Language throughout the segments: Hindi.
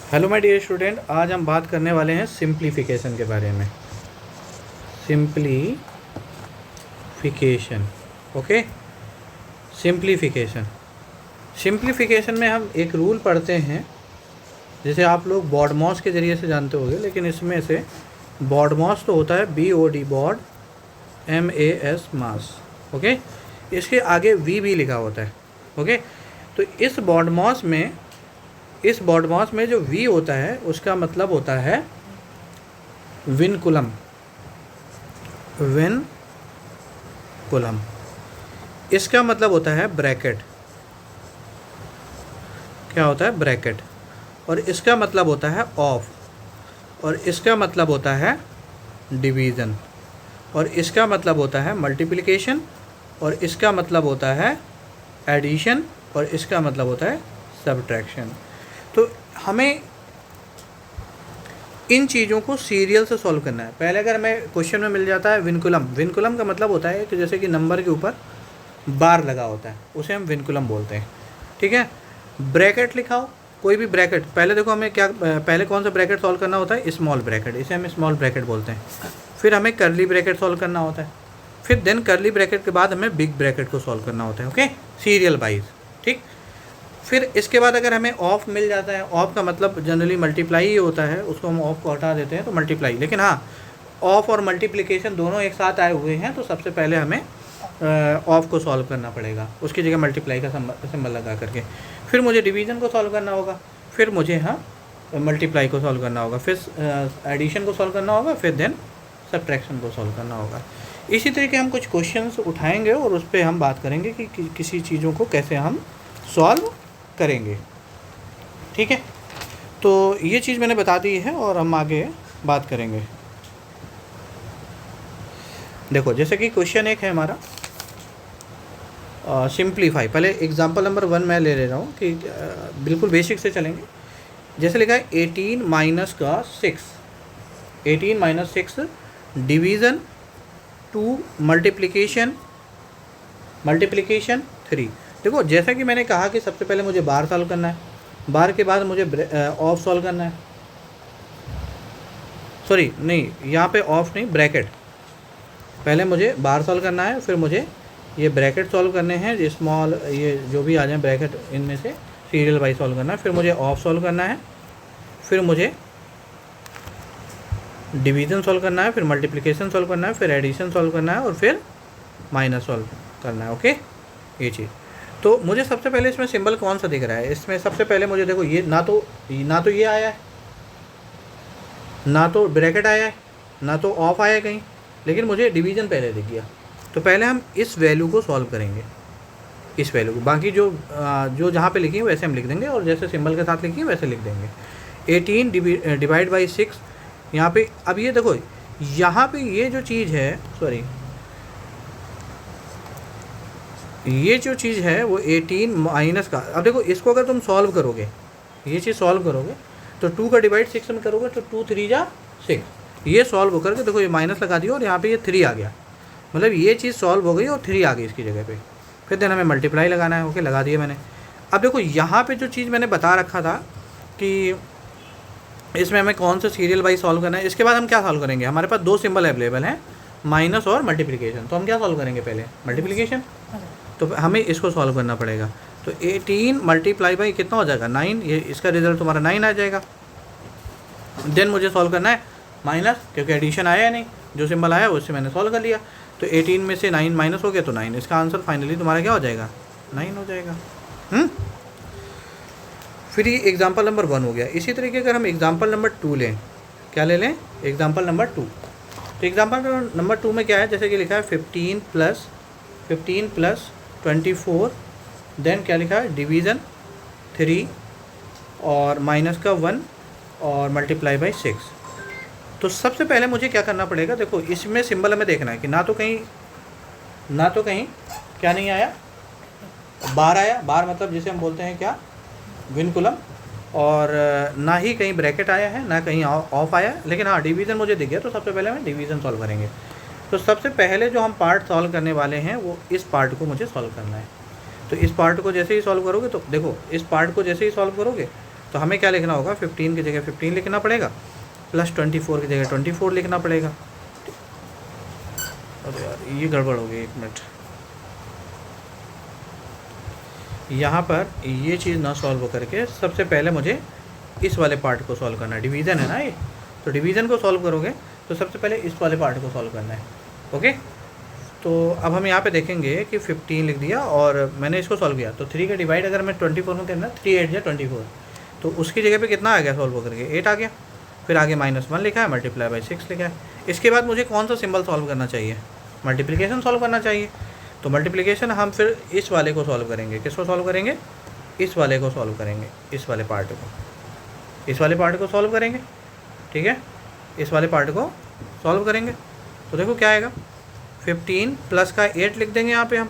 हेलो माय डियर स्टूडेंट, आज हम बात करने वाले हैं सिंप्लीफिकेशन के बारे में। Simplification, okay. सिंप्लीफिकेशन सिंप्लीफिकेशन में हम एक रूल पढ़ते हैं, जिसे आप लोग बॉडमॉस के ज़रिए से जानते होंगे, लेकिन इसमें से बॉडमॉस तो होता है BOD, बॉड, MAS, मास, ओके। इसके आगे V भी लिखा होता है, ओके। तो इस बॉडमॉस में जो V होता है उसका मतलब होता है विनकुलम। विनकुलम इसका मतलब होता है ब्रैकेट। क्या होता है? ब्रैकेट। और इसका मतलब होता है ऑफ, और इसका मतलब होता है डिवीज़न, और इसका मतलब होता है मल्टीप्लिकेशन, और इसका मतलब होता है एडिशन, और इसका मतलब होता है सब्ट्रैक्शन। तो हमें इन चीज़ों को सीरियल से सॉल्व करना है। पहले अगर हमें क्वेश्चन में मिल जाता है विनकुलम का मतलब होता है कि जैसे कि नंबर के ऊपर बार लगा होता है, उसे हम विनकुलम बोलते हैं, ठीक है। ब्रैकेट लिखा हो, कोई भी ब्रैकेट। पहले देखो हमें क्या, पहले कौन सा ब्रैकेट सॉल्व करना होता है? स्मॉल ब्रैकेट, इसे हम स्मॉल ब्रैकेट बोलते हैं। फिर हमें कर्ली ब्रैकेट सॉल्व करना होता है, फिर देन कर्ली ब्रैकेट के बाद हमें बिग ब्रैकेट को सॉल्व करना होता है, ओके, सीरियल वाइज, ठीक। फिर इसके बाद अगर हमें ऑफ मिल जाता है, ऑफ का मतलब जनरली मल्टीप्लाई ही होता है, उसको हम ऑफ को हटा देते हैं तो मल्टीप्लाई। लेकिन हाँ, ऑफ और मल्टीप्लिकेशन दोनों एक साथ आए हुए हैं, तो सबसे पहले हमें ऑफ को सॉल्व करना पड़ेगा, उसकी जगह मल्टीप्लाई का सिंबल लगा करके। फिर मुझे डिवीज़न को सॉल्व करना होगा, फिर मुझे मल्टीप्लाई को सॉल्व करना होगा, फिर एडिशन को सॉल्व करना होगा, फिर देन सब्ट्रैक्शन को सॉल्व करना होगा। इसी तरीके हम कुछ क्वेश्चंस उठाएंगे और उस पर हम बात करेंगे कि किसी चीज़ों को कैसे हम सॉल्व करेंगे, ठीक है। तो ये चीज़ मैंने बता दी है और हम आगे बात करेंगे। देखो, जैसे कि क्वेश्चन एक है हमारा, सिंप्लीफाई। पहले एग्जांपल नंबर 1 मैं ले रहा हूँ कि बिल्कुल बेसिक से चलेंगे। जैसे लिखा है 18 माइनस 6 डिवीज़न 2 मल्टीप्लिकेशन 3। देखो, जैसा कि मैंने कहा कि सबसे पहले मुझे बार सॉल्व करना है, बार के बाद मुझे ऑफ सॉल्व करना है, सॉरी नहीं, यहाँ पे ऑफ नहीं, ब्रैकेट। पहले मुझे बार सॉल्व करना है, फिर मुझे ये ब्रैकेट सॉल्व करने हैं, ये स्मॉल, ये जो भी आ जाए ब्रैकेट, इनमें से सीरियल वाइज सॉल्व करना है, फिर मुझे ऑफ सॉल्व करना है, फिर मुझे डिवीज़न सॉल्व करना है, फिर मल्टीप्लिकेशन सॉल्व करना है, फिर एडिशन सॉल्व करना है, और फिर माइनस सॉल्व करना है, ओके। ये चीज़। तो मुझे सबसे पहले इसमें सिंबल कौन सा दिख रहा है? इसमें सबसे पहले मुझे देखो, ये ना तो ये आया है, ना तो ब्रैकेट आया है, ना तो ऑफ आया है कहीं, लेकिन मुझे डिवीज़न पहले दिख गया। तो पहले हम इस वैल्यू को सॉल्व करेंगे, इस वैल्यू को। बाकी जो जहाँ पे लिखी है वैसे हम लिख देंगे, और जैसे सिंबल के साथ लिखी है वैसे लिख देंगे। 18 डिवाइड बाई 6, यहाँ पे अब ये देखो, यहाँ पे ये जो चीज़ है, सॉरी, ये जो चीज़ है वो 18 माइनस का, अब देखो इसको अगर तुम सॉल्व करोगे, ये चीज़ सॉल्व करोगे, तो 2 का डिवाइड 6 में करोगे तो 2 3 जा 6। ये सॉल्व होकर के देखो, ये माइनस लगा दिया और यहाँ पे ये 3 आ गया, मतलब ये चीज़ सॉल्व हो गई और 3 आ गई इसकी जगह पे। फिर देन हमें मल्टीप्लाई लगाना है, ओके, लगा दिया मैंने। अब देखो, यहाँ पे जो चीज़ मैंने बता रखा था कि इसमें हमें कौन सा सीरियल वाइज सॉल्व करना है, इसके बाद हम क्या सॉल्व करेंगे? हमारे पास 2 सिंबल अवेलेबल हैं, माइनस और मल्टीप्लिकेशन। तो हम क्या सॉल्व करेंगे? पहले मल्टीप्लिकेशन, तो हमें इसको सॉल्व करना पड़ेगा। तो 18 मल्टीप्लाई बाई कितना हो जाएगा? 9। ये इसका रिजल्ट तुम्हारा 9 आ जाएगा। देन मुझे सॉल्व करना है माइनस, क्योंकि एडिशन आया है नहीं, जो सिंबल आया उससे मैंने सॉल्व कर लिया। तो 18 में से 9 माइनस हो गया तो 9। इसका आंसर फाइनली तुम्हारा क्या हो जाएगा? 9 हो जाएगा। फिर ये एग्जाम्पल नंबर 1 हो गया। इसी तरीके अगर हम एग्जाम्पल नंबर 2 लें, क्या ले लें? Example number 2। तो एग्जाम्पल नंबर 2 में क्या है? जैसे कि लिखा है 15 प्लस 24, देन क्या लिखा है? डिवीज़न 3 और माइनस का 1 और मल्टीप्लाई बाई 6। तो सबसे पहले मुझे क्या करना पड़ेगा? देखो, इसमें सिंबल हमें देखना है कि ना तो कहीं क्या नहीं आया, बार आया, बार मतलब जिसे हम बोलते हैं क्या? विनकुलम। और ना ही कहीं ब्रैकेट आया है, ना कहीं ऑफ आया है, लेकिन हाँ डिवीज़न मुझे दिख गया। तो सबसे पहले हम डिवीज़न सॉल्व करेंगे। तो सबसे पहले जो हम पार्ट सॉल्व करने वाले हैं वो इस पार्ट को मुझे सॉल्व करना है। तो इस पार्ट को जैसे ही सॉल्व करोगे, तो देखो इस पार्ट को जैसे ही सॉल्व करोगे तो हमें क्या लिखना होगा, 15 की जगह 15 लिखना पड़ेगा, प्लस 24 की जगह 24 लिखना पड़ेगा। अरे यार ये गड़बड़ हो गई, 1 मिनट। यहाँ पर ये चीज़ ना सॉल्व करके सबसे पहले मुझे इस वाले पार्ट को सॉल्व करना है। डिवीज़न है ना ये, तो डिवीज़न को सॉल्व करोगे तो सबसे पहले इस वाले पार्ट को सॉल्व करना है। ओके, तो अब हम यहाँ पे देखेंगे कि 15 लिख दिया और मैंने इसको सॉल्व किया, तो 3 का डिवाइड अगर मैं 24 में करना, 3 8 या 24, तो उसकी जगह पे कितना आ गया सॉल्व करके, 8 आ गया। फिर आगे -1 लिखा है, मल्टीप्लाई बाई 6 लिखा है। इसके बाद मुझे कौन सा सिंबल सॉल्व करना चाहिए, मल्टीप्लिकेशन सॉल्व करना चाहिए। तो मल्टीप्लिकेशन हम फिर इस वाले को सॉल्व करेंगे। किसको सॉल्व करेंगे, इस वाले को सॉल्व करेंगे, इस वाले पार्ट को, इस वाले पार्ट को सॉल्व करेंगे। ठीक है, इस वाले पार्ट को सॉल्व करेंगे तो देखो क्या आएगा, 15 प्लस का 8 लिख देंगे यहाँ पे हम,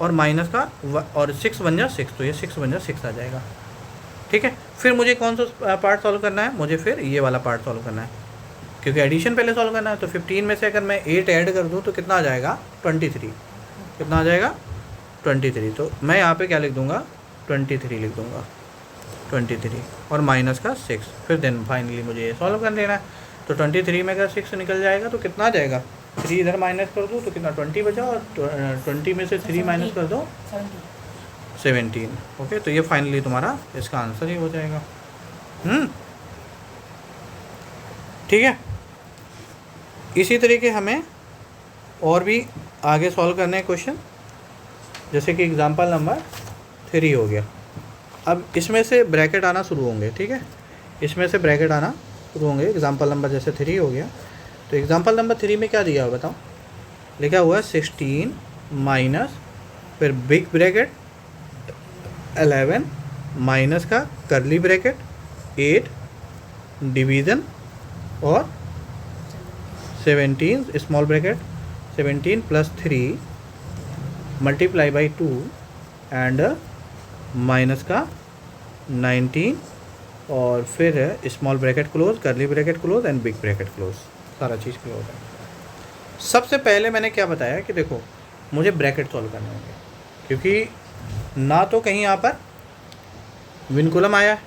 और माइनस का और 6 बन जा 6, तो ये 6 बन जा 6 आ जाएगा। ठीक है, फिर मुझे कौन सा पार्ट सॉल्व करना है, मुझे फिर ये वाला पार्ट सॉल्व करना है, क्योंकि एडिशन पहले सॉल्व करना है। तो 15 में से अगर मैं 8 ऐड कर दूँ तो कितना आ जाएगा, 23। कितना आ जाएगा, 23। तो मैं यहाँ पे क्या लिख दूँगा, 23 लिख दूँगा, 23 और माइनस का 6। फिर देन फाइनली मुझे ये सॉल्व कर लेना है। तो 23 में अगर 6 निकल जाएगा तो कितना आ जाएगा, 3 इधर माइनस कर दो तो कितना 20 बचा, और 20 में से 3 माइनस कर दो 17। ओके, तो ये फाइनली तुम्हारा इसका आंसर ही हो जाएगा। ठीक है, इसी तरीके हमें और भी आगे सॉल्व करने हैं क्वेश्चन, जैसे कि एग्जांपल नंबर 3 हो गया। अब इसमें से ब्रैकेट आना शुरू होंगे। ठीक है, इसमें से ब्रैकेट आना शुरू होंगे। एग्जांपल नंबर जैसे 3 हो गया, तो एग्जांपल नंबर 3 में क्या दिया हुआ बताओ, लिखा हुआ है 16 माइनस, फिर बिग ब्रैकेट 11 माइनस का करली ब्रैकेट 8 डिवीज़न और 17 small bracket 17 plus 3 multiply by 2 and minus का 19 और फिर स्मॉल ब्रैकेट क्लोज, करली bracket close and big bracket close, सारा चीज़ क्लोज है। सबसे पहले मैंने क्या बताया कि देखो मुझे ब्रैकेट सॉल्व करने होंगे, क्योंकि ना तो कहीं यहाँ पर विनकुलम आया है।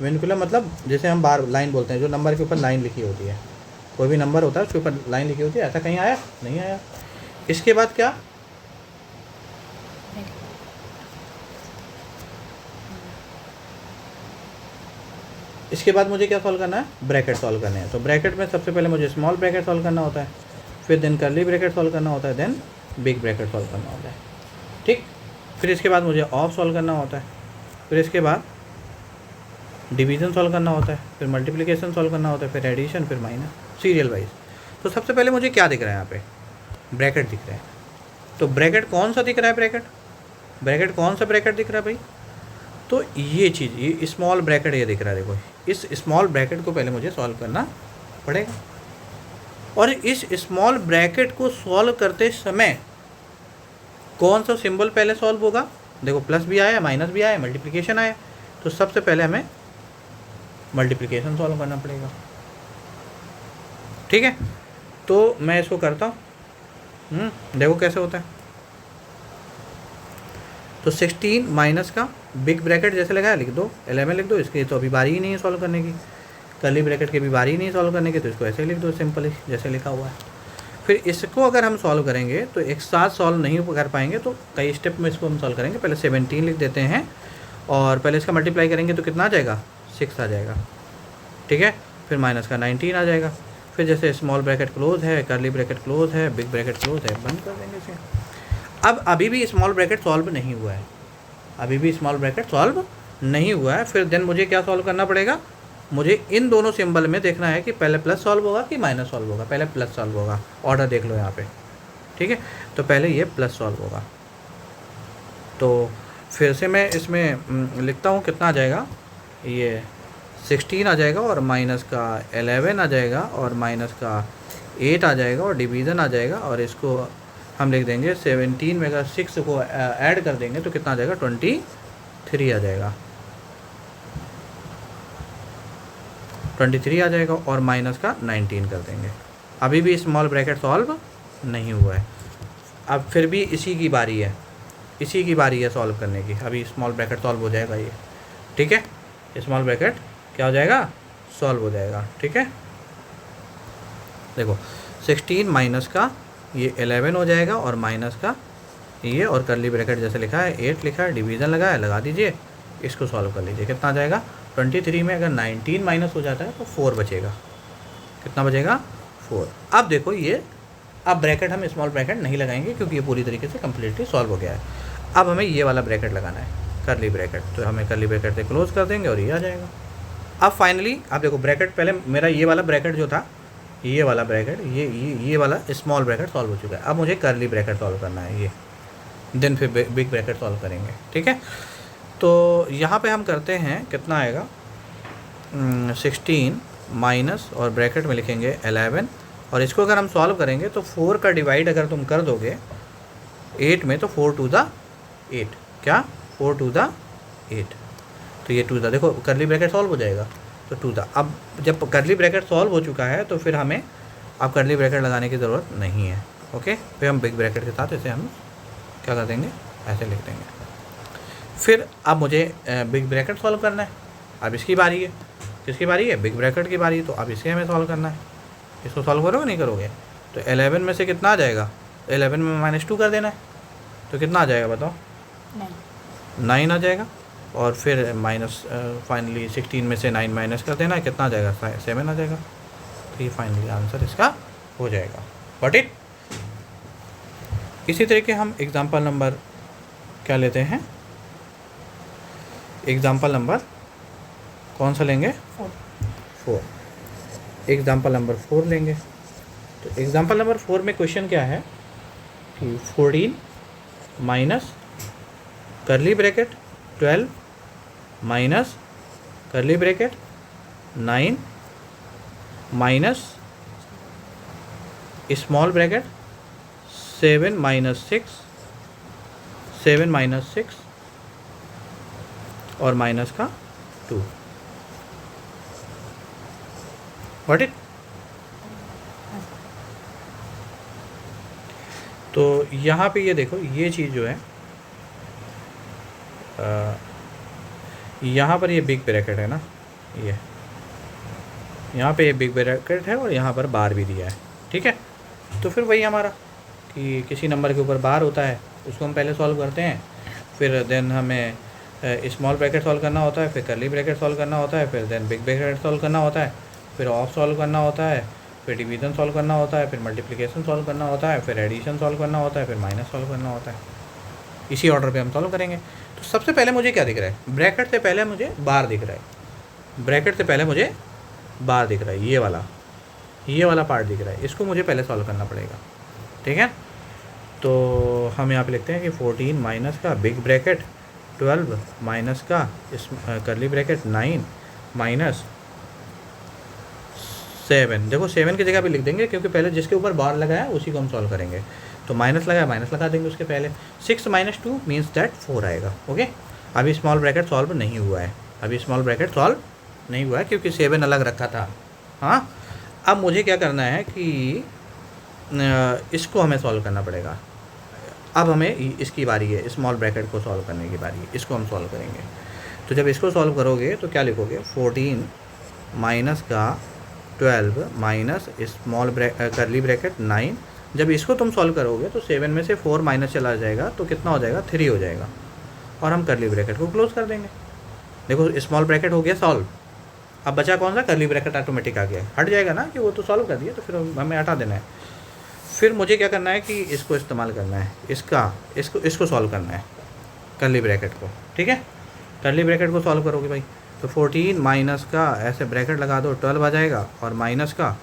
विनकुलम मतलब जैसे हम बार लाइन बोलते हैं, जो नंबर के ऊपर लाइन लिखी होती है, कोई भी नंबर होता है उसके ऊपर लाइन लिखी होती है, ऐसा कहीं आया नहीं आया। इसके बाद क्या, इसके बाद मुझे क्या सॉल्व करना है, ब्रैकेट सॉल्व करने हैं। तो ब्रैकेट में सबसे पहले मुझे स्मॉल ब्रैकेट सॉल्व करना होता है, फिर देन करली ब्रैकेट सॉल्व करना होता है, देन बिग ब्रैकेट सॉल्व करना होता है। ठीक, फिर इसके बाद मुझे ऑफ सॉल्व करना होता है, फिर इसके बाद डिवीज़न सॉल्व करना होता है, फिर मल्टीप्लिकेशन सॉल्व करना होता है, फिर एडिशन, फिर माइनस, सीरियल वाइज। तो सबसे पहले मुझे क्या दिख रहा है, यहाँ पे ब्रैकेट दिख रहा है। तो ब्रैकेट कौन सा दिख रहा है, ब्रैकेट कौन सा ब्रैकेट दिख रहा है भाई, तो ये चीज़, ये स्मॉल ब्रैकेट ये दिख रहा है। देखो इस स्मॉल ब्रैकेट को पहले मुझे सॉल्व करना पड़ेगा, और इस स्मॉल ब्रैकेट को सॉल्व करते समय कौन सा सिंबल पहले सॉल्व होगा, देखो प्लस भी आया, माइनस भी आया, मल्टीप्लिकेशन आया, तो सबसे पहले हमें मल्टीप्लिकेशन सॉल्व करना पड़ेगा। ठीक है, तो मैं इसको करता हूँ, देखो कैसे होता है। तो 16 माइनस का बिग ब्रैकेट जैसे लगाया लिख दो, 11 लिख दो, इसकी तो अभी बारी ही नहीं है सॉल्व करने की, करली ब्रैकेट की भी बारी ही नहीं है सॉल्व करने की, तो इसको ऐसे लिख दो सिंपल ही जैसे लिखा हुआ है। फिर इसको अगर हम सॉल्व करेंगे तो एक साथ सॉल्व नहीं कर पाएंगे, तो कई स्टेप में इसको हम सॉल्व करेंगे। पहले 17 लिख देते हैं और पहले इसका मल्टीप्लाई करेंगे तो कितना आ जाएगा, 6 आ जाएगा। ठीक है, फिर माइनस का 19 आ जाएगा, फिर जैसे स्मॉल ब्रैकेट क्लोज है, करली ब्रैकेट क्लोज है, बिग ब्रैकेट क्लोज है, बंद कर देंगे इसे। अब अभी भी स्मॉल ब्रैकेट सॉल्व नहीं हुआ है, अभी भी स्मॉल ब्रैकेट सॉल्व नहीं हुआ है। फिर देन मुझे क्या सॉल्व करना पड़ेगा, मुझे इन दोनों सिंबल में देखना है कि पहले प्लस सॉल्व होगा कि माइनस सॉल्व होगा। पहले प्लस सॉल्व होगा, ऑर्डर देख लो यहाँ पे। ठीक है, तो पहले ये प्लस सॉल्व होगा। तो फिर से मैं इसमें लिखता हूँ, कितना आ जाएगा, ये 16 आ जाएगा और माइनस का 11 आ जाएगा और माइनस का 8 आ जाएगा और डिवीज़न आ जाएगा, और इसको हम लिख देंगे 17 में अगर 6 को ऐड कर देंगे तो कितना आ जाएगा, 23 आ जाएगा, 23 आ जाएगा और माइनस का 19 कर देंगे। अभी भी स्मॉल ब्रैकेट सॉल्व नहीं हुआ है। अब फिर भी इसी की बारी है सॉल्व करने की, अभी स्मॉल ब्रैकेट सॉल्व हो जाएगा ये। ठीक है, स्मॉल ब्रैकेट क्या हो जाएगा, सॉल्व हो जाएगा। ठीक है, देखो 16 माइनस का ये 11 हो जाएगा और माइनस का ये, और करली ब्रैकेट जैसे लिखा है 8 लिखा है, डिवीज़न लगा है, लगा दीजिए, इसको सॉल्व कर लीजिए। कितना आ जाएगा 23 में अगर 19 माइनस हो जाता है तो 4 बचेगा। कितना बचेगा 4। अब देखो ये, अब ब्रैकेट हम स्मॉल ब्रैकेट नहीं लगाएंगे क्योंकि ये पूरी तरीके से कम्प्लीटली सॉल्व हो गया है। अब हमें ये वाला ब्रैकेट लगाना है करली ब्रैकेट, तो हमें करली ब्रैकेट से क्लोज कर देंगे और ये आ जाएगा। अब फाइनली आप देखो ब्रैकेट, पहले मेरा ये वाला ब्रैकेट जो था, ये वाला ब्रैकेट, ये वाला स्मॉल ब्रैकेट सॉल्व हो चुका है। अब मुझे करली ब्रैकेट सॉल्व करना है ये, देन फिर बिग ब्रैकेट सॉल्व करेंगे। ठीक है, तो यहाँ पे हम करते हैं, कितना आएगा 16 माइनस और ब्रैकेट में लिखेंगे 11, और इसको अगर हम सॉल्व करेंगे तो 4 का डिवाइड अगर तुम कर दोगे 8 में तो 4 टू द 8, क्या 4 टू द 8, तो ये टू द, देखो करली ब्रैकेट सॉल्व हो जाएगा तो टू द। अब जब करली ब्रैकेट सॉल्व हो चुका है तो फिर हमें अब करली ब्रैकेट लगाने की ज़रूरत नहीं है। ओके, फिर हम बिग ब्रैकेट के साथ इसे हम क्या कर देंगे, ऐसे लिख देंगे। फिर अब मुझे बिग ब्रैकेट सॉल्व करना है। अब इसकी बारी है, किसकी बारी है, बिग ब्रैकेट की बारी है, तो अब इसे हमें सॉल्व करना है। इसको सॉल्व करोगे नहीं करोगे, तो 11 में से कितना आ जाएगा, 11 में -2 कर देना है, तो कितना आ जाएगा बताओ, 9 आ जाएगा। और फिर माइनस फाइनली 16 में से 9 माइनस कर देना है, कितना आ जाएगा 7 आ जाएगा। तो ये फाइनली आंसर इसका हो जाएगा। Got it. इसी तरीके हम एग्जांपल नंबर क्या लेते हैं, एग्जांपल नंबर कौन सा लेंगे, 4। एग्जांपल नंबर 4 लेंगे। तो एग्जांपल नंबर 4 में क्वेश्चन क्या है कि 14 माइनस करली ब्रैकेट 12 माइनस करली bracket 9 minus small bracket 7 minus 6, 7 minus 6 और माइनस का 2। What it. तो यहाँ पे ये देखो, ये चीज़ जो है यहाँ पर ये बिग ब्रैकेट है ना, ये यहाँ पे ये बिग ब्रैकेट है और यहाँ पर बार भी दिया है। ठीक है, तो फिर वही हमारा कि किसी नंबर के ऊपर बार होता है उसको हम पहले सॉल्व करते हैं, फिर देन हमें स्मॉल ब्रैकेट सॉल्व करना होता है, फिर करली ब्रैकेट सॉल्व करना होता है, फिर देन बिग ब्रैकेट सॉल्व करना होता है, फिर ऑफ सॉल्व करना होता है, फिर डिवीज़न सॉल्व करना होता है, फिर मल्टीप्लिकेशन सॉल्व करना होता है, फिर एडिशन सॉल्व करना होता है, फिर माइनस सॉल्व करना होता है। इसी ऑर्डर पे हम सॉल्व करेंगे। तो सबसे पहले मुझे क्या दिख रहा है, ब्रैकेट से पहले मुझे बार दिख रहा है, ब्रैकेट से पहले मुझे बार दिख रहा है, ये वाला पार्ट दिख रहा है, इसको मुझे पहले सॉल्व करना पड़ेगा। ठीक है, तो हम यहाँ पे लिखते हैं कि 14 माइनस का बिग ब्रैकेट 12 माइनस का करली ब्रैकेट 9 माइनस 7। देखो 7 की जगह पे लिख देंगे क्योंकि पहले जिसके ऊपर बार लगाया उसी को हम सॉल्व करेंगे। तो माइनस लगाया, माइनस लगा देंगे उसके पहले। 6 माइनस 2 मीन्स दैट 4 आएगा। ओके, अभी स्मॉल ब्रैकेट सॉल्व नहीं हुआ है, अभी स्मॉल ब्रैकेट सॉल्व नहीं हुआ है क्योंकि 7 अलग रखा था। हाँ, अब मुझे क्या करना है कि इसको हमें सॉल्व करना पड़ेगा। अब हमें इसकी बारी है, स्मॉल ब्रैकेट को सॉल्व करने की बारी है, इसको हम सॉल्व करेंगे। तो जब इसको सॉल्व करोगे तो क्या लिखोगे, 14 माइनस का 12 माइनस स्मॉल करली ब्रैकेट 9। जब इसको तुम सॉल्व करोगे तो 7 में से 4 माइनस चला जाएगा तो कितना हो जाएगा, 3 हो जाएगा, और हम करली ब्रैकेट को क्लोज कर देंगे। देखो स्मॉल ब्रैकेट हो गया सॉल्व, अब बचा कौन सा, करली ब्रैकेट ऑटोमेटिक आ गया, हट जाएगा ना कि वो तो सॉल्व कर दिया, तो फिर हमें हटा देना है। फिर मुझे क्या करना है कि इसको इस्तेमाल करना है, इसको सॉल्व करना है, करली ब्रैकेट को। ठीक है, करली ब्रैकेट को सॉल्व करोगे भाई, तो 14 माइनस का ऐसे ब्रैकेट लगा दो, 12 आ जाएगा, और माइनस का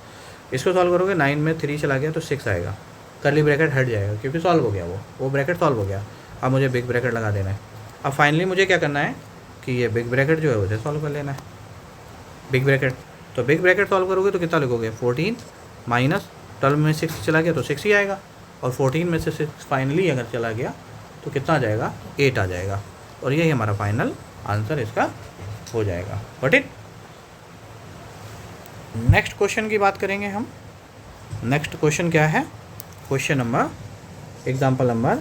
इसको सॉल्व करोगे, 9 में 3 चला गया तो 6 आएगा, करली ब्रैकेट हट जाएगा क्योंकि सॉल्व हो गया, वो ब्रैकेट सॉल्व हो गया। अब मुझे बिग ब्रैकेट लगा देना है। अब फाइनली मुझे क्या करना है कि ये बिग ब्रैकेट जो है उसे सॉल्व कर लेना है, बिग ब्रैकेट। तो बिग ब्रैकेट सॉल्व करोगे तो कितना लिखोगे, 14 माइनस 12 में 6 चला गया तो 6 ही आएगा, और 14 में से 6 फाइनली अगर चला गया तो कितना आ जाएगा, 8 आ जाएगा, और यही हमारा फाइनल आंसर इसका हो जाएगा। But it. नेक्स्ट क्वेश्चन की बात करेंगे हम। नेक्स्ट क्वेश्चन क्या है, question number example number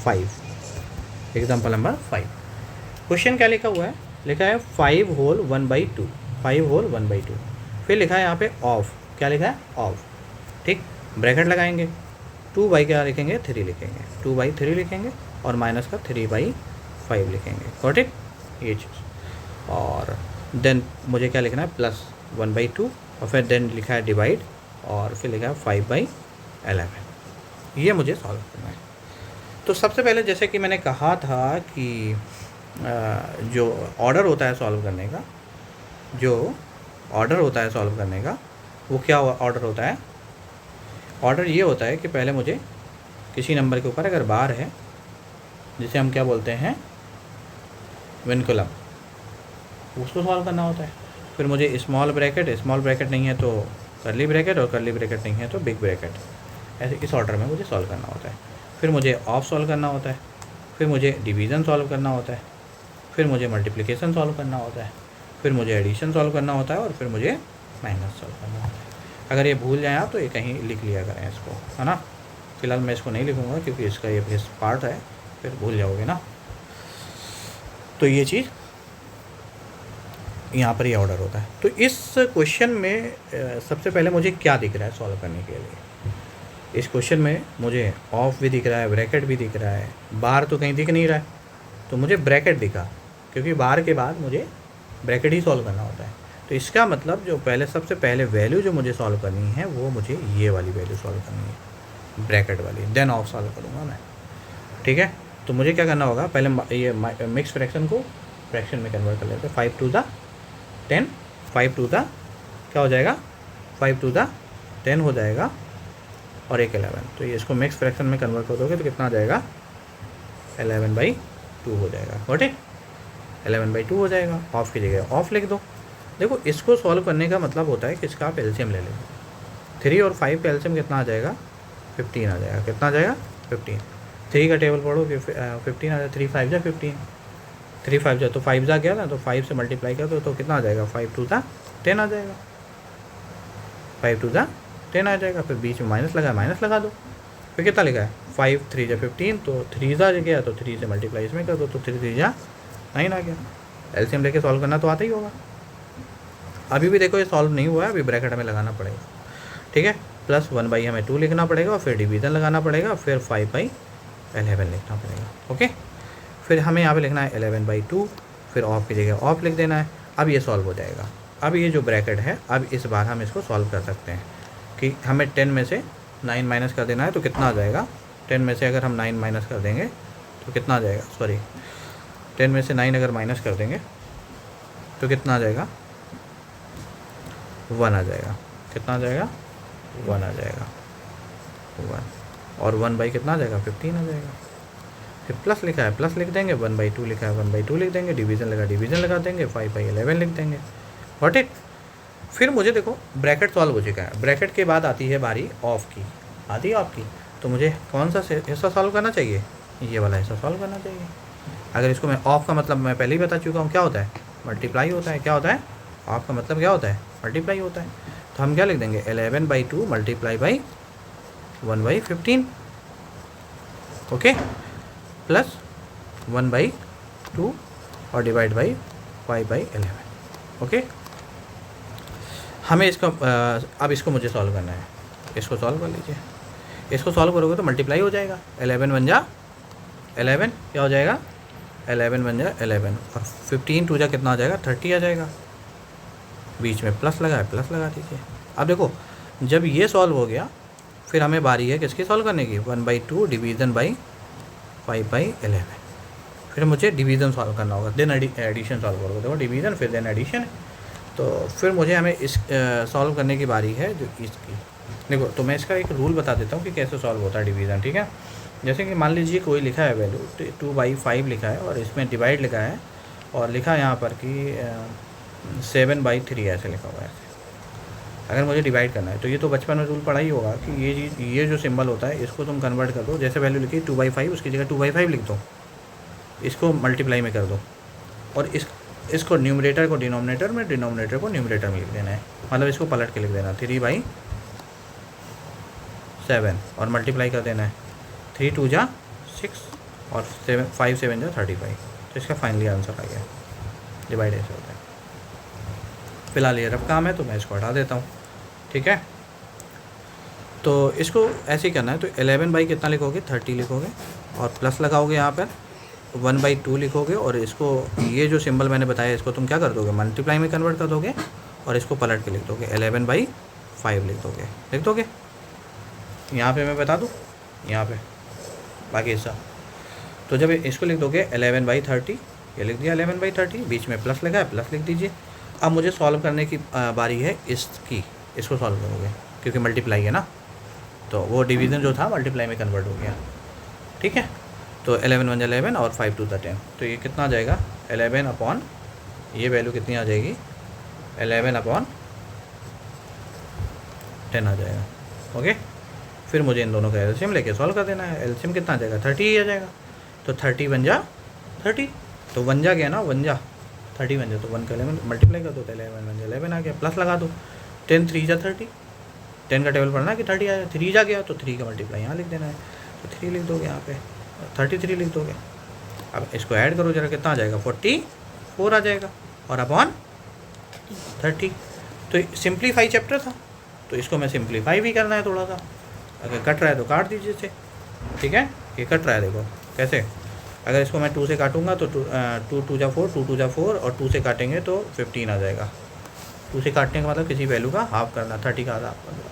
5। Example number 5 question क्या लिखा हुआ है लिखा है 5 होल 1/2, 5 होल 1/2। फिर लिखा है यहाँ पे ऑफ, क्या लिखा है ऑफ, ठीक। ब्रैकेट लगाएंगे, 2 बाई क्या लिखेंगे 3 लिखेंगे, 2/3 लिखेंगे और माइनस का 3/5 लिखेंगे, गॉट इट, ये चीज़। और देन मुझे क्या लिखना है प्लस 1/2 और फिर देन लिखा है डिवाइड और फिर लिखा है 5/11, ये मुझे सॉल्व करना है। तो सबसे पहले जैसे कि मैंने कहा था कि जो ऑर्डर होता है सॉल्व करने का, जो ऑर्डर होता है सॉल्व करने का, वो क्या ऑर्डर होता है, ऑर्डर ये होता है कि पहले मुझे किसी नंबर के ऊपर अगर बार है, जिसे हम क्या बोलते हैं विनकुलम, उसको सॉल्व करना होता है। फिर मुझे स्मॉल ब्रैकेट नहीं है तो करली ब्रैकेट, और करली ब्रैकेट नहीं है तो बिग ब्रैकेट, ऐसे इस ऑर्डर में मुझे सॉल्व करना होता है। फिर मुझे ऑफ सॉल्व करना होता है, फिर मुझे डिवीज़न सॉल्व करना होता है, फिर मुझे मल्टीप्लिकेशन सॉल्व करना होता है, फिर मुझे एडिशन सॉल्व करना होता है और फिर मुझे माइनस सॉल्व करना होता है। अगर ये भूल जाए आप तो ये कहीं लिख लिया करें इसको, है ना। फिलहाल मैं इसको नहीं लिखूँगा क्योंकि इसका ये बेस पार्ट है, फिर भूल जाओगे ना। तो ये चीज़ यहाँ पर ये ऑर्डर होता है। तो इस क्वेश्चन में सबसे पहले मुझे क्या दिख रहा है सॉल्व करने के लिए, इस क्वेश्चन में मुझे ऑफ भी दिख रहा है, ब्रैकेट भी दिख रहा है, बार तो कहीं दिख नहीं रहा है, तो मुझे ब्रैकेट दिखा, क्योंकि बार के बाद मुझे ब्रैकेट ही सॉल्व करना होता है। तो इसका मतलब जो पहले सबसे पहले वैल्यू जो मुझे सॉल्व करनी है वो मुझे ये वाली वैल्यू सॉल्व करनी है, ब्रैकेट वाली, देन ऑफ सॉल्व करूँगा मैं, ठीक है। तो मुझे क्या करना होगा, पहले ये मिक्स फ्रैक्शन को फ्रैक्शन में कन्वर्ट कर लेते हैं। 5 to the 10, 5 to the क्या हो जाएगा, 5 to the 10 हो जाएगा और एक 11। तो ये इसको मिक्स फ्रैक्शन में कन्वर्ट कर दोगे तो कितना आ जाएगा 11/2 हो जाएगा, गॉट इट, 11/2 हो जाएगा। ऑफ की जगह ऑफ लिख दो। देखो इसको सॉल्व करने का मतलब होता है कि इसका आप एलसीएम ले लो। 3 और 5 का एलसीएम कितना आ जाएगा 15 आ जाएगा, कितना आ जाएगा 15। 3 का टेबल पढ़ो कि 15 आ जाएगा, 3 5 जा 15, 3 5 जा तो 5 जा गया ना, तो 5 से मल्टीप्लाई कर दो तो कितना आ जाएगा 5 to the 10 आ जाएगा, 5 to the 10 आ जाएगा। फिर बीच में माइनस लगा दो, फिर कितना लिखा है 5 3 जा 15, तो 3 जा गया तो 3 से मल्टीप्लाई इसमें कर दो तो 3 3 जा 9 आ गया। एलसीएम लेके सॉल्व करना तो आता ही होगा। अभी भी देखो ये सॉल्व नहीं हुआ है, अभी ब्रैकेट में लगाना पड़ेगा, ठीक है। प्लस 1/2 हमें 2 लिखना पड़ेगा और फिर डिवीज़न लगाना पड़ेगा, फिर 5/11 लिखना पड़ेगा, ओके। फिर हमें यहाँ पे लिखना है 11/2, फिर ऑफ की जगह ऑफ लिख देना है। अब ये सॉल्व हो जाएगा। अब ये जो ब्रैकेट है, अब इस बार हम इसको सॉल्व कर सकते हैं कि हमें 10 में से 9 माइनस कर देना है, तो कितना आ जाएगा 10 में से अगर हम 9 माइनस कर देंगे तो कितना आ जाएगा, सॉरी 10 में से 9 अगर माइनस कर देंगे तो कितना आ जाएगा 1 आ जाएगा, कितना आ जाएगा 1 आ जाएगा 1, और 1 कितना आ जाएगा 15 आ जाएगा। फिर प्लस लिखा है प्लस लिख देंगे, 1/2 लिखा है 1/2 लिख देंगे, डिवीज़न लगा देंगे 5/11 लिख देंगे, व्हाट इट। फिर मुझे देखो ब्रैकेट सॉल्व हो चुका है, ब्रैकेट के बाद आती है बारी ऑफ की, आती है ऑफ की। तो मुझे कौन सा हिस्सा सॉल्व करना चाहिए, ये वाला हिस्सा सॉल्व करना चाहिए। अगर इसको मैं ऑफ का मतलब मैं पहले ही बता चुका हूँ क्या होता है, मल्टीप्लाई होता है। क्या होता है ऑफ का मतलब, क्या होता है मल्टीप्लाई होता है। तो हम क्या लिख देंगे 11/2 मल्टीप्लाई बाई 1/15, ओके, प्लस 1/2 और डिवाइड बाई 5/11, ओके। हमें इसको अब इसको मुझे सॉल्व करना है, इसको सॉल्व कर लीजिए। इसको सॉल्व करोगे तो मल्टीप्लाई हो जाएगा, 11 1 जा 11, क्या हो जाएगा 11 1 जा 11, और 15 2 जा कितना आ जाएगा 30 आ जाएगा। बीच में प्लस लगा है, प्लस लगा दीजिए। अब देखो जब ये सॉल्व हो गया, फिर हमें बारी है किसकी सॉल्व करने की, 1/2 डिवीज़न बाई 5/11। फिर मुझे डिवीज़न सॉल्व करना होगा, देन एडिशन सॉल्व करोगे। देखो डिवीज़न फिर देन एडिशन, तो फिर मुझे हमें इस सॉल्व करने की बारी है जो इसकी। देखो तो मैं इसका एक रूल बता देता हूँ कि कैसे सॉल्व होता है डिवीज़न, ठीक है। जैसे कि मान लीजिए कोई लिखा है वैल्यू 2/5 लिखा है और इसमें डिवाइड लिखा है और लिखा है यहाँ पर कि 7/3 ऐसे लिखा हुआ है। अगर मुझे डिवाइड करना है तो ये तो बचपन में रूल पढ़ा ही होगा कि ये चीज़, ये जो सिंबल होता है इसको तुम कन्वर्ट कर दो। जैसे वैल्यू लिखी 2/5 उसकी जगह 2/5 लिख दो, इसको मल्टीप्लाई में कर दो और इसको न्यूमरेटर को डिनोमिनेटर में, डिनोमिनेटर को न्यूमरेटर में लिख देना है। मतलब इसको पलट के लिख देना 3/7 और मल्टीप्लाई कर देना है 3 2 जा 6 और 5 7 जा 35। तो इसका फाइनली आंसर आ गया। डिवाइड ऐसे होता है। फ़िलहाल ये रफ काम है तो मैं इसको हटा देता हूँ, ठीक है। तो इसको ऐसे ही करना है, तो 11 बाई कितना लिखोगे, 30 लिखोगे और प्लस लगाओगे यहाँ पर 1/2 लिखोगे, और इसको ये जो सिंबल मैंने बताया इसको तुम क्या कर दोगे, मल्टीप्लाई में कन्वर्ट कर दोगे और इसको पलट के लिख दोगे 11/5 लिख दोगे। यहाँ पे मैं बता दूँ, यहाँ पे बाकी हिस्सा, तो जब इसको लिख दोगे 11/30, ये लिख दिया 11/30, बीच में प्लस लगा है, प्लस लिख दीजिए। अब मुझे सॉल्व करने की बारी है इसकी, इसको सॉल्व करोगे क्योंकि मल्टीप्लाई है ना, तो वो डिवीज़न जो था मल्टीप्लाई में कन्वर्ट हो गया, ठीक है। तो 11 1 11 और 5 2 10, तो ये कितना आ जाएगा 11 अपॉन, ये वैल्यू कितनी आ जाएगी 11/10 आ जाएगा, ओके। फिर मुझे इन दोनों का एलसीएम लेके सॉल्व कर देना है। एलसीएम कितना आ जाएगा 30 ही आ जाएगा, तो 30 बन जा 30, तो 1 जा गया ना, 1 जा 30 बन जा, तो 1 का 11 मल्टीप्लाई कर दो तो 11 1 11 आ गया, प्लस लगा दो 10 3 जा 30, 10 का टेबल पढ़ना कि 30 आया, 3 जा गया तो 3 का मल्टीप्लाई यहाँ लिख देना है, तो 3 लिख दोगे यहाँ पे, 33 लिख दोगे। अब इसको ऐड करो जरा, कितना आ जाएगा 44 आ जाएगा, और अपॉन 30। तो सिंप्लीफाई चैप्टर था, तो इसको मैं सिंप्लीफाई भी करना है थोड़ा सा, अगर कट रहा है तो काट दीजिए इसे, ठीक है। ये कट रहा है, देखो कैसे, अगर इसको मैं 2 से काटूंगा तो 2 2 जा 4, 2 2 जा 4, और 2 से काटेंगे तो 15 आ जाएगा। 2 से काटने का मतलब किसी वैल्यू का हाफ करना, 30 का आधा हाफ करना।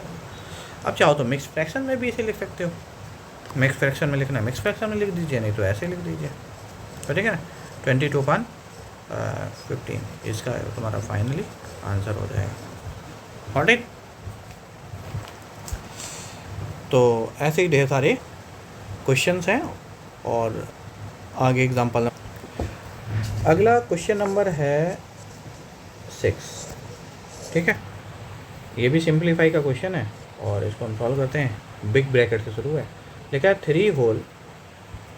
अब चाहो तो मिक्स फ्रैक्शन में भी इसे लिख सकते हो, मिक्स फ्रैक्शन में लिखना है मिक्स फ्रैक्शन में लिख दीजिए, नहीं तो ऐसे लिख दीजिए, तो ठीक है ना। 22/15 इसका तुम्हारा फाइनली आंसर हो जाएगा, और ठीक। तो ऐसे ही ढेर सारे क्वेश्चंस हैं, और आगे एग्जांपल। अगला क्वेश्चन नंबर है 6, ठीक है। ये भी सिंप्लीफाई का क्वेश्चन है, और इसको हम सॉल्व करते हैं। बिग ब्रैकेट से शुरू है, लिखा है 3 होल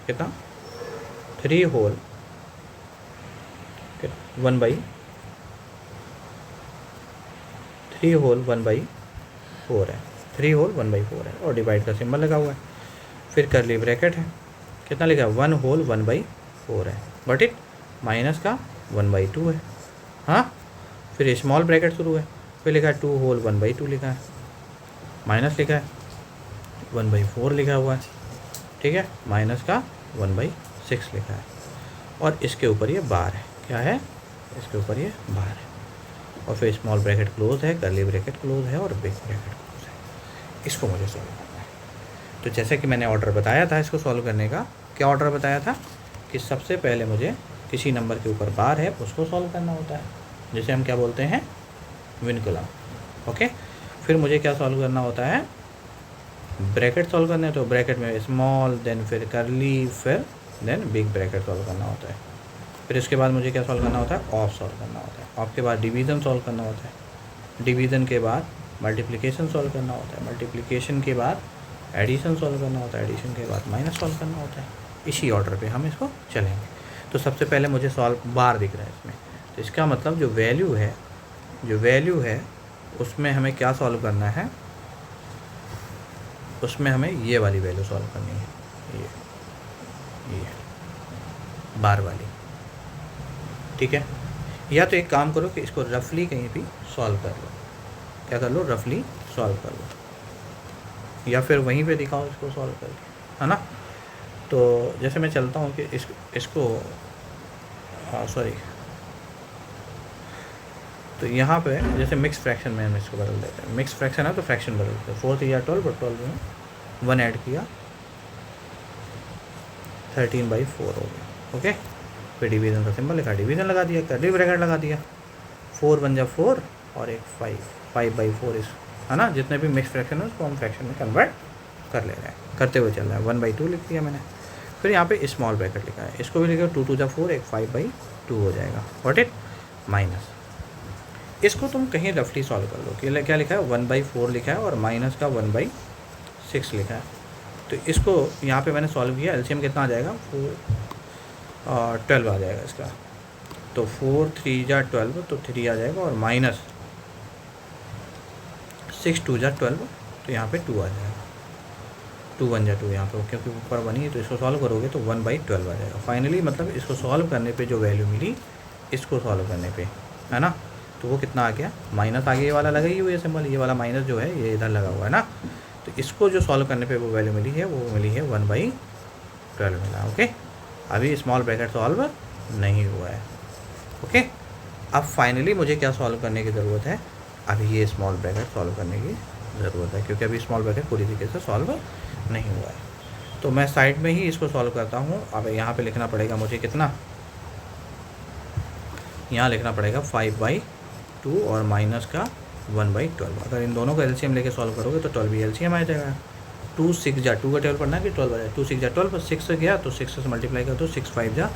कितना 3 होल 1/4 है, 3 होल 1/4 है, और डिवाइड का सिंबल लगा हुआ है। फिर करली ब्रैकेट है, कितना लिखा है 1 होल 1/4 है, बट इट माइनस का 1/2 है, हाँ। फिर स्मॉल ब्रैकेट शुरू है, फिर लिखा है 2 होल 1/2 लिखा है, माइनस लिखा है 1/4 लिखा हुआ है, ठीक है, माइनस का 1/6 लिखा है, और इसके ऊपर ये बार है, क्या है इसके ऊपर ये बार है, और फिर स्मॉल ब्रैकेट क्लोज है, कर्ली ब्रैकेट क्लोज है, और बिग ब्रैकेट क्लोज है। इसको मुझे सॉल्व करना है। तो जैसे कि मैंने ऑर्डर बताया था इसको सॉल्व करने का, क्या ऑर्डर बताया था कि सबसे पहले मुझे किसी नंबर के ऊपर बार है उसको सॉल्व करना होता है, जिसे हम क्या बोलते हैं विनकुलम, ओके। फिर मुझे क्या सॉल्व करना होता है, ब्रैकेट सॉल्व करना है, तो ब्रैकेट में स्मॉल, देन फिर करली, फिर देन बिग ब्रैकेट सॉल्व करना होता है। फिर इसके बाद मुझे क्या सॉल्व करना होता है, ऑफ सॉल्व करना होता है, ऑफ के बाद डिवीज़न सॉल्व करना होता है, डिवीज़न के बाद मल्टीप्लिकेशन सॉल्व करना होता है, मल्टीप्लिकेशन के बाद एडिशन सॉल्व करना होता है, एडिशन के बाद माइनस सॉल्व करना होता है। इसी ऑर्डर पे हम इसको चलेंगे। तो सबसे पहले मुझे सॉल्व बार दिख रहा है इसमें, तो इसका मतलब जो वैल्यू है उसमें हमें क्या सॉल्व करना है, उसमें हमें ये वाली वैल्यू सॉल्व करनी है, ये बार वाली, ठीक है। या तो एक काम करो कि इसको रफली कहीं भी सॉल्व कर लो, क्या कर लो, रफली सॉल्व कर लो, या फिर वहीं पे दिखाओ इसको सॉल्व करके, है ना। तो जैसे मैं चलता हूँ कि इसको सॉरी, तो यहाँ पे जैसे मिक्स फ्रैक्शन में हम इसको बदल देते हैं, मिक्स फ्रैक्शन है तो फ्रैक्शन बदल देते हैं, 4 3 या 12, और 12 में 1 ऐड किया, 13/4 हो गया, ओके। फिर डिवीज़न का सिंबल लिखा, डिवीज़न लगा दिया, कर्ली ब्रैकेट लगा दिया, 4 1 जा 4, और एक 5/4 इस, है ना। जितने भी मिक्स फ्रैक्शन है उसको हम फ्रैक्शन में कन्वर्ट कर ले रहे हैं, करते हुए चल रहा है। 1/2 लिख दिया मैंने। फिर यहाँ पे स्मॉल ब्रैकेट लिखा है, इसको भी लिखा 2 2 जा 4, एक 5/2 हो जाएगा, व्हाट इट माइनस। इसको तुम कहीं रफली सॉल्व कर लो कि क्या लिखा है 1/4 लिखा है, और माइनस का 1/6 लिखा है। तो इसको यहाँ पे मैंने सॉल्व किया, एलसीएम कितना आ जाएगा 12 आ जाएगा इसका, तो 4 3 जा 12, तो 3 आ जाएगा, और माइनस 6 2 जा 12, तो यहाँ पे 2 आ जाएगा, 2 1 जा 2 यहाँ पे, क्योंकि ऊपर 1 ही है, तो इसको सॉल्व करोगे तो 1/12 आ जाएगा फाइनली। मतलब इसको सॉल्व करने पे जो वैल्यू मिली इसको सॉल्व करने पे, है ना, तो वो कितना आ गया, माइनस आ गया, ये वाला लगा ही हुआ है सिंबल, ये वाला माइनस जो है ये इधर लगा हुआ है ना, तो इसको जो सॉल्व करने पे वो वैल्यू मिली है, वो मिली है 1/12 मिला। ओके, अभी स्मॉल ब्रैकेट सॉल्व नहीं हुआ है। ओके, अब फाइनली मुझे क्या सॉल्व करने की ज़रूरत है, अभी ये स्मॉल ब्रैकेट सॉल्व करने की ज़रूरत है, क्योंकि अभी स्मॉल ब्रैकेट पूरी तरीके से सॉल्व नहीं हुआ है। तो मैं साइड में ही इसको सॉल्व करता हूँ। अब यहाँ पे लिखना पड़ेगा मुझे कितना, यहाँ लिखना पड़ेगा 5/2 और माइनस का 1/12। अगर इन दोनों का एलसीएम लेके सॉल्व करोगे तो 12 भी एलसीएम आ जाएगा। 2 6 जा 2 का 12 पढ़ना है कि 12 आ जाए, 2 6 जा 12, 6 से गया तो 6 से मल्टीप्लाई कर दो, 6 5 जा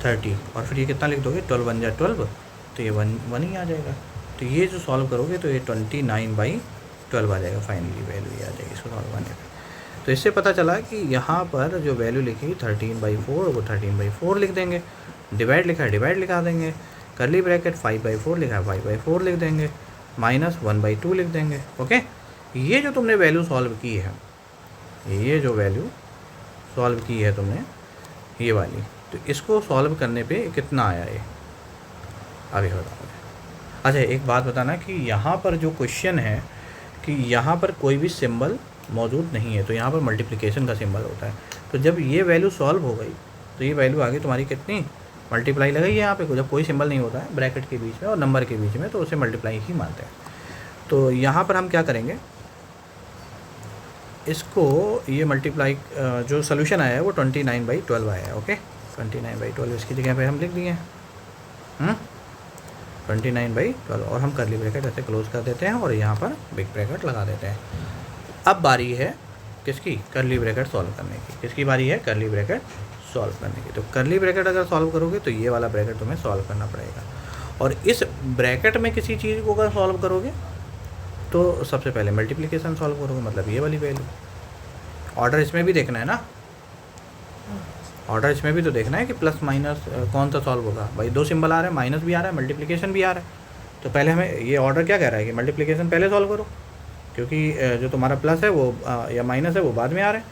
30, और फिर ये कितना लिख दोगे, 12 1 जा 12, तो ये 1 ही आ जाएगा। तो ये जो सॉल्व करोगे तो ये 29/12 आ जाएगा, फाइनली वैल्यू ये आ जाएगी इसको सॉल्व करने पर। तो इससे पता चला कि यहाँ पर जो वैल्यू लिखी 13/4 वो 13/4 लिख देंगे, डिवाइड लिखा है डिवाइड लिखा देंगे, करली ब्रैकेट 5/4 लिखा है 5/4 लिख देंगे, माइनस 1/2 लिख देंगे। ओके, ये जो तुमने वैल्यू सॉल्व की है, ये जो वैल्यू सॉल्व की है तुमने ये वाली, तो इसको सॉल्व करने पे कितना आया ये अभी बताओ। अच्छा, एक बात बताना कि यहाँ पर जो क्वेश्चन है कि यहाँ पर कोई भी सिंबल मौजूद नहीं है, तो यहाँ पर मल्टीप्लिकेशन का सिंबल होता है। तो जब ये वैल्यू सॉल्व हो गई तो ये वैल्यू आगे तुम्हारी कितनी, मल्टीप्लाई लगाई है यहाँ पे, जब कोई सिंबल नहीं होता है ब्रैकेट के बीच में और नंबर के बीच में, तो उसे मल्टीप्लाई ही मानते हैं। तो यहाँ पर हम क्या करेंगे, इसको ये मल्टीप्लाई जो सोल्यूशन आया है वो 29/12 आया है। ओके, 29/12 इसकी जगह पे हम लिख दिए 29/12, और हम करली ब्रैकेट ऐसे क्लोज कर देते हैं और यहाँ पर बिग ब्रैकेट लगा देते हैं। अब बारी है किसकी, करली ब्रैकेट सॉल्व करने की। किसकी बारी है, करली ब्रैकेट सॉल्व करने की। तो करली ब्रैकेट अगर सॉल्व करोगे तो ये वाला ब्रैकेट तुम्हें सॉल्व करना पड़ेगा, और इस ब्रैकेट में किसी चीज़ को अगर सॉल्व करोगे तो सबसे पहले मल्टीप्लिकेशन सॉल्व करोगे, मतलब ये वाली वैल्यू। ऑर्डर इसमें भी देखना है ना, ऑर्डर इसमें भी तो देखना है कि प्लस माइनस कौन सा सॉल्व होगा। भाई 2 सिंबल आ रहा है, माइनस भी आ रहा है, मल्टीप्लिकेशन भी आ रहा है, तो पहले हमें ये ऑर्डर क्या कह रहा है कि मल्टीप्लिकेशन पहले सॉल्व करो, क्योंकि जो तुम्हारा प्लस है वो या माइनस है वो बाद में आ रहे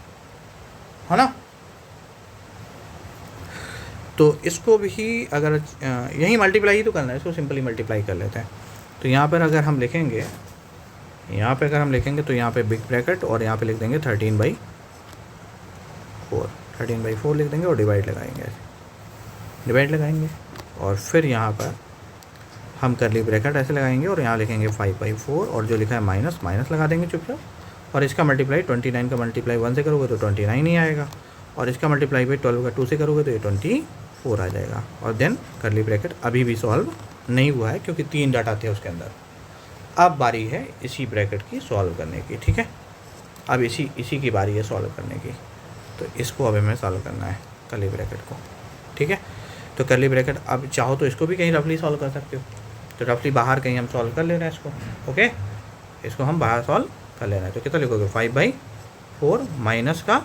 है ना। तो इसको भी अगर यही मल्टीप्लाई ही तो करना है, इसको सिंपली मल्टीप्लाई कर लेते हैं। तो यहाँ पर अगर हम लिखेंगे, यहाँ पे अगर हम लिखेंगे तो यहाँ पे बिग ब्रैकेट और यहाँ पे लिख देंगे 13/4 लिख देंगे और डिवाइड लगाएंगे, ऐसे डिवाइड लगाएंगे, और फिर यहाँ पर हम करली ब्रैकेट ऐसे लगाएंगे और यहाँ लिखेंगे 5/4, और जो लिखा है माइनस माइनस लगा देंगे चुपचाप, और इसका मल्टीप्लाई 29 का मल्टीप्लाई 1 से करोगे तो 29 ही आएगा, और इसका मल्टीप्लाई भाई 12 का 2 से करोगे तो ये 24 आ जाएगा। और देन करली ब्रैकेट अभी भी सॉल्व नहीं हुआ है क्योंकि 3 डाटा थे उसके अंदर। अब बारी है इसी ब्रैकेट की सॉल्व करने की, ठीक है। अब इसी की बारी है सॉल्व करने की, तो इसको अब हमें सॉल्व करना है करली ब्रैकेट को, ठीक है। तो करली ब्रैकेट अब चाहो तो इसको भी कहीं रफली सॉल्व कर सकते हो, तो रफली बाहर कहीं हम सॉल्व कर ले रहे हैं इसको। ओके, इसको हम बाहर सॉल्व कर ले रहे हैं, तो कितना लिखोगे 5/4 माइनस का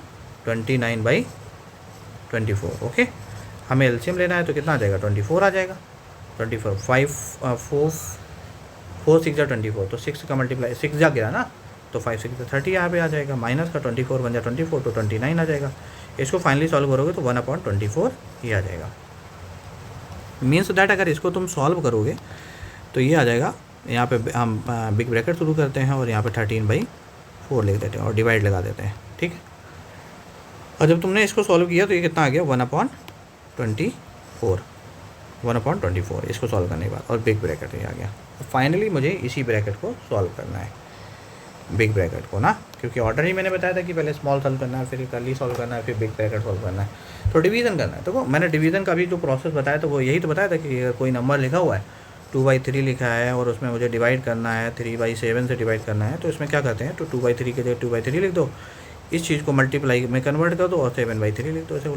29/24। ओके, हमें एलसीएम लेना है तो कितना आ जाएगा 24 आ जाएगा। 24 4 6 जा 24, तो 6 का मल्टीप्लाई 6 जा गया ना, तो 5 6 जा 30 यहाँ पे आ जाएगा, माइनस का 24 1 जा 24 तो 29 आ जाएगा। इसको फाइनली सॉल्व करोगे तो 1/24 ही आ जाएगा। मीन्स दैट अगर इसको तुम सॉल्व करोगे तो ये आ जाएगा, यहाँ पे हम बिग ब्रैकेट शुरू करते हैं और यहाँ पे 13/4 लिख देते हैं और डिवाइड लगा देते हैं, ठीक है। और जब तुमने इसको सॉल्व किया तो ये कितना आ गया 1/24 इसको सॉल्व करने के बाद, और बिग ब्रैकेट ये आ गया। तो फाइनली मुझे इसी ब्रैकेट को सॉल्व करना है, बिग ब्रैकेट को ना, क्योंकि ऑर्डर ही मैंने बताया था कि पहले स्मॉल सॉल्व करना है, फिर करली सॉल्व करना है, फिर बिग ब्रैकेट सॉल्व करना है, तो डिवीज़न करना है। तो वो मैंने डिवीज़न का भी जो प्रोसेस बताया तो वो यही तो बताया था कि अगर कोई नंबर लिखा हुआ है 2/3 लिखा है और उसमें मुझे डिवाइड करना है 3/7 से डिवाइड करना है, तो इसमें क्या करते हैं, तो 2/3 के जगह 2/3 लिख दो, इस चीज़ को मल्टीप्लाई में कन्वर्ट कर दो और 7/3 लिख दो, ऐसे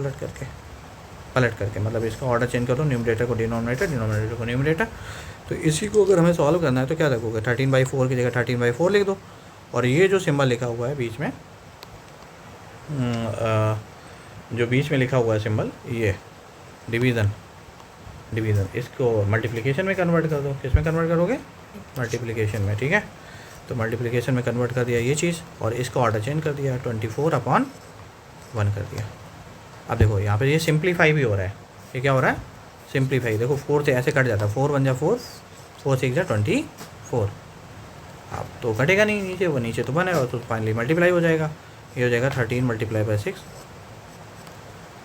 पलट करके, मतलब इसका ऑर्डर चेंज कर दो, न्यूमरेटर को डिनोमिनेटर, डिनोमिनेटर को न्यूमरेटर। तो इसी को अगर हमें सॉल्व करना है तो क्या रखोगे 13/4 की जगह 13/4 लिख दो, और ये जो सिंबल लिखा हुआ है बीच में, जो बीच में लिखा हुआ है सिंबल, ये डिवीज़न, इसको मल्टीप्लिकेशन में कन्वर्ट कर दो। किस में कन्वर्ट करोगे, मल्टीप्लिकेशन में, ठीक है। तो मल्टीप्लिकेशन में कन्वर्ट कर दिया ये चीज़, और इसका ऑर्डर चेंज कर दिया 24/1 कर दिया। अब देखो यहाँ पे ये सिंप्लीफाई भी हो रहा है, ये क्या हो रहा है सिंप्लीफाई, देखो 4 से ऐसे कट जाता है, 4 1 जा 4, 4 6 जा 24। अब तो कटेगा नहीं नीचे, वो नीचे तो बनेगा, तो फाइनली मल्टीप्लाई हो जाएगा। ये हो जाएगा 13 मल्टीप्लाई बाई 6,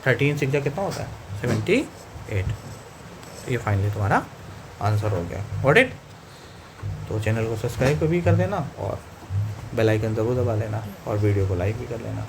13 6 जा कितना होता है 78। तो ये फाइनली तुम्हारा आंसर हो गया। Got it? तो चैनल को सब्सक्राइब भी कर देना और बेल आइकन ज़रूर दबा लेना और वीडियो को लाइक भी कर लेना।